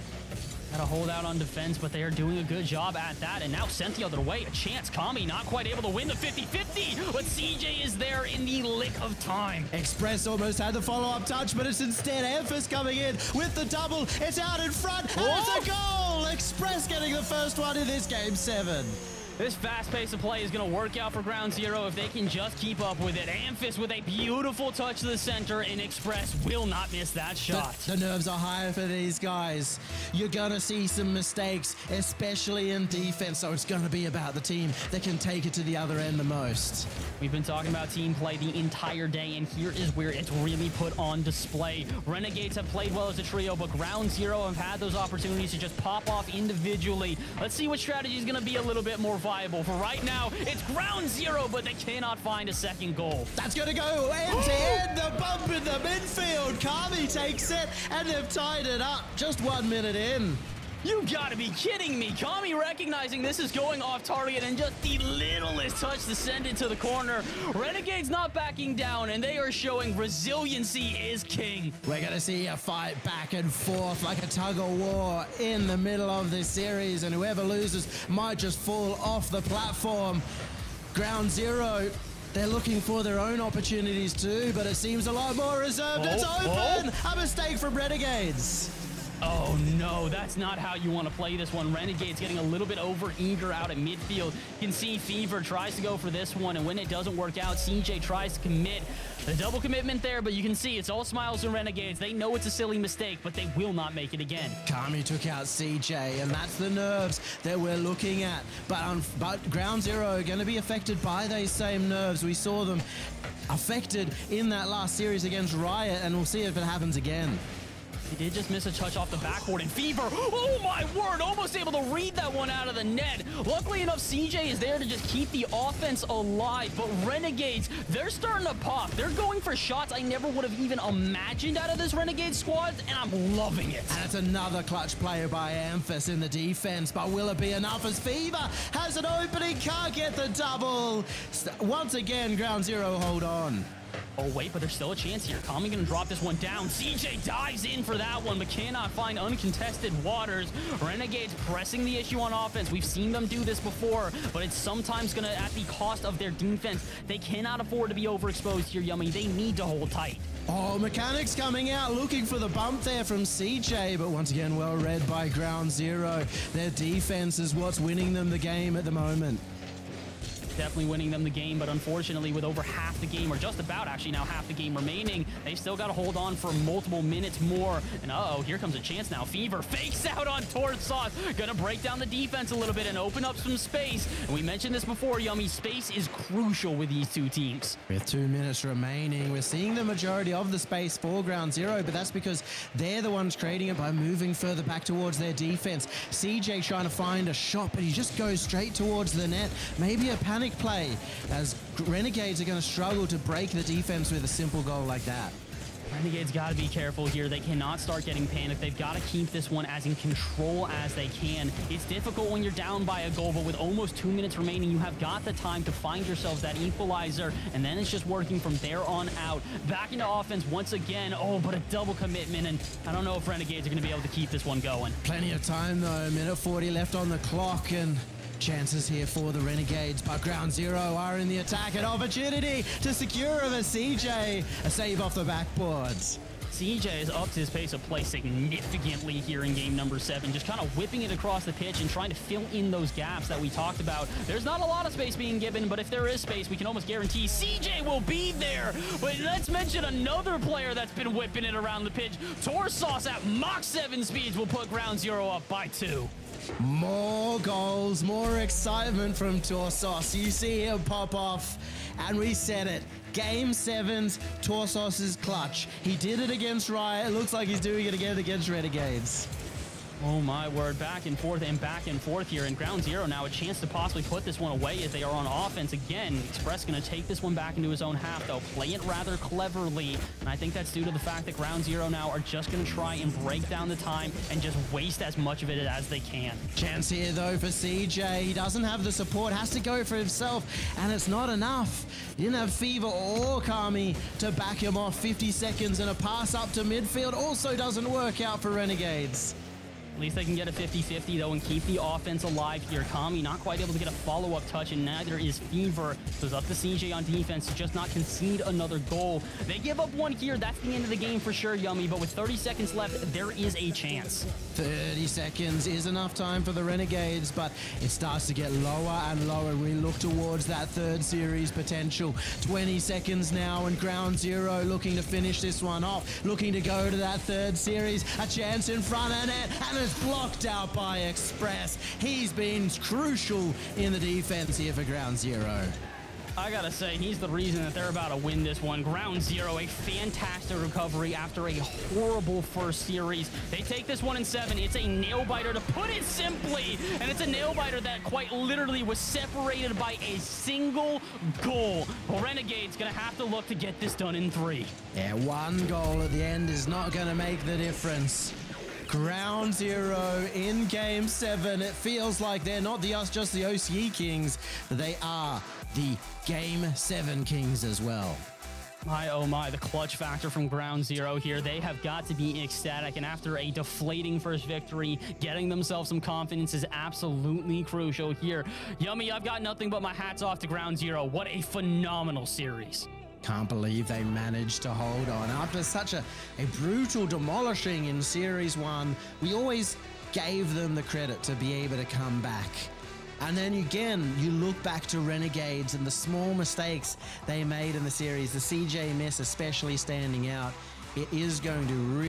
Got to hold out on defense, but they are doing a good job at that. And now sent the other way. A chance. Kami not quite able to win the 50-50, but CJ is there in the lick of time. Express almost had the follow-up touch, but it's instead Emphas coming in with the double. It's out in front, and it's a goal! Express getting the first one in this game 7. This fast pace of play is going to work out for Ground Zero if they can just keep up with it. Amphis with a beautiful touch to the center, and Express will not miss that shot. The nerves are high for these guys. You're going to see some mistakes, especially in defense, so it's going to be about the team that can take it to the other end the most. We've been talking about team play the entire day, and here is where it's really put on display. Renegades have played well as a trio, but Ground Zero have had those opportunities to just pop off individually. Let's see what strategy is going to be a little bit more viable. For right now, it's Ground Zero, but they cannot find a second goal. That's going to go end to end. The bump in the midfield. Kami takes it, and they've tied it up just 1 minute in. You gotta be kidding me. Kami recognizing this is going off target and just the littlest touch to send it to the corner. Renegades not backing down, and they are showing resiliency is king. We're going to see a fight back and forth like a tug of war in the middle of this series, and whoever loses might just fall off the platform. Ground Zero, they're looking for their own opportunities too, but it seems a lot more reserved. It's open! A mistake from Renegades. Oh no, that's not how you want to play this one. Renegades getting a little bit over eager out at midfield. You can see Fever tries to go for this one, and when it doesn't work out, CJ tries to commit. The double commitment there, but you can see it's all smiles and Renegades. They know it's a silly mistake, but they will not make it again. Kami took out CJ, and that's the nerves that we're looking at. But Ground Zero are going to be affected by those same nerves. We saw them affected in that last series against Riot, and we'll see if it happens again. He did just miss a touch off the backboard, and Fever, oh my word, almost able to read that one out of the net. Luckily enough, CJ is there to just keep the offense alive, but Renegades, they're starting to pop. They're going for shots I never would have even imagined out of this Renegade squad, and I'm loving it. And it's another clutch player by Amphis in the defense, but will it be enough as Fever has an opening, can't get the double. Once again, Ground Zero hold on. Oh, wait, but there's still a chance here. Kami gonna drop this one down. CJ dives in for that one, but cannot find uncontested waters. Renegades pressing the issue on offense. We've seen them do this before, but it's sometimes gonna at the cost of their defense. They cannot afford to be overexposed here, Yummy. They need to hold tight. Oh, Mechanics coming out, looking for the bump there from CJ, but once again, well read by Ground Zero. Their defense is what's winning them the game at the moment. Definitely winning them the game, but unfortunately with over half the game, or just about actually now half the game remaining, they still got to hold on for multiple minutes more. And uh-oh, here comes a chance now. Fever fakes out on Torsos, gonna break down the defense a little bit and open up some space. And we mentioned this before, Yummy, space is crucial with these two teams. With 2 minutes remaining, we're seeing the majority of the space for Ground Zero, but that's because they're the ones creating it by moving further back towards their defense. CJ trying to find a shot, but he just goes straight towards the net. Maybe a panic play, as Renegades are going to struggle to break the defense with a simple goal like that. Renegades got to be careful here. They cannot start getting panicked. They've got to keep this one as in control as they can. It's difficult when you're down by a goal, but with almost 2 minutes remaining, you have got the time to find yourselves that equalizer, and then it's just working from there on out. Back into offense once again. Oh, but a double commitment, and I don't know if Renegades are going to be able to keep this one going. Plenty of time, though. Minute 40 left on the clock, and Chances here for the Renegades, but Ground Zero are in the attack. An opportunity to secure a CJ. A save off the backboards. CJ is upped his pace of play significantly here in game number 7, just kind of whipping it across the pitch and trying to fill in those gaps that we talked about. There's not a lot of space being given, but if there is space, we can almost guarantee CJ will be there. But let's mention another player that's been whipping it around the pitch. Torsos at Mach 7 speeds will put Ground Zero up by 2. More goals, more excitement from Torsos. You see him pop off, and we said it. Game 7's Torsos' clutch. He did it against Riot. It looks like he's doing it again against Renegades. Oh my word, back and forth here, and Ground Zero now a chance to possibly put this one away as they are on offense again. Express gonna take this one back into his own half though, play it rather cleverly, and I think that's due to the fact that Ground Zero now are just gonna try and break down the time and just waste as much of it as they can. Chance here though for CJ. He doesn't have the support, has to go for himself, and it's not enough. He didn't have Fever or Kami to back him off. 50 seconds and a pass up to midfield also doesn't work out for Renegades. At least they can get a 50-50 though and keep the offense alive here. Kami not quite able to get a follow-up touch, and neither is Fever. So it's up to CJ on defense to just not concede another goal. They give up one here. That's the end of the game for sure, Yummy. But with 30 seconds left, there is a chance. 30 seconds is enough time for the Renegades, but it starts to get lower and lower. We look towards that third series potential. 20 seconds now, and Ground Zero looking to finish this one off, looking to go to that third series. A chance in front of net, and it's blocked out by Express. He's been crucial in the defense here for Ground Zero. I gotta say, he's the reason that they're about to win this one. Ground Zero, a fantastic recovery after a horrible first series. They take this one in 7. It's a nail-biter, to put it simply, and it's a nail-biter that quite literally was separated by a single goal. Renegades gonna have to look to get this done in 3. Yeah, one goal at the end is not gonna make the difference. Ground Zero in game 7. It feels like they're not just the OCE Kings, but they are the game 7 Kings as well. My, oh my, the clutch factor from Ground Zero here. They have got to be ecstatic, and after a deflating first victory, getting themselves some confidence is absolutely crucial here. Yummy, I've got nothing but my hats off to Ground Zero. What a phenomenal series. Can't believe they managed to hold on after such a brutal demolishing in Series 1. We always gave them the credit to be able to come back. And then again, you look back to Renegades and the small mistakes they made in the series, the CJ miss especially standing out. It is going to really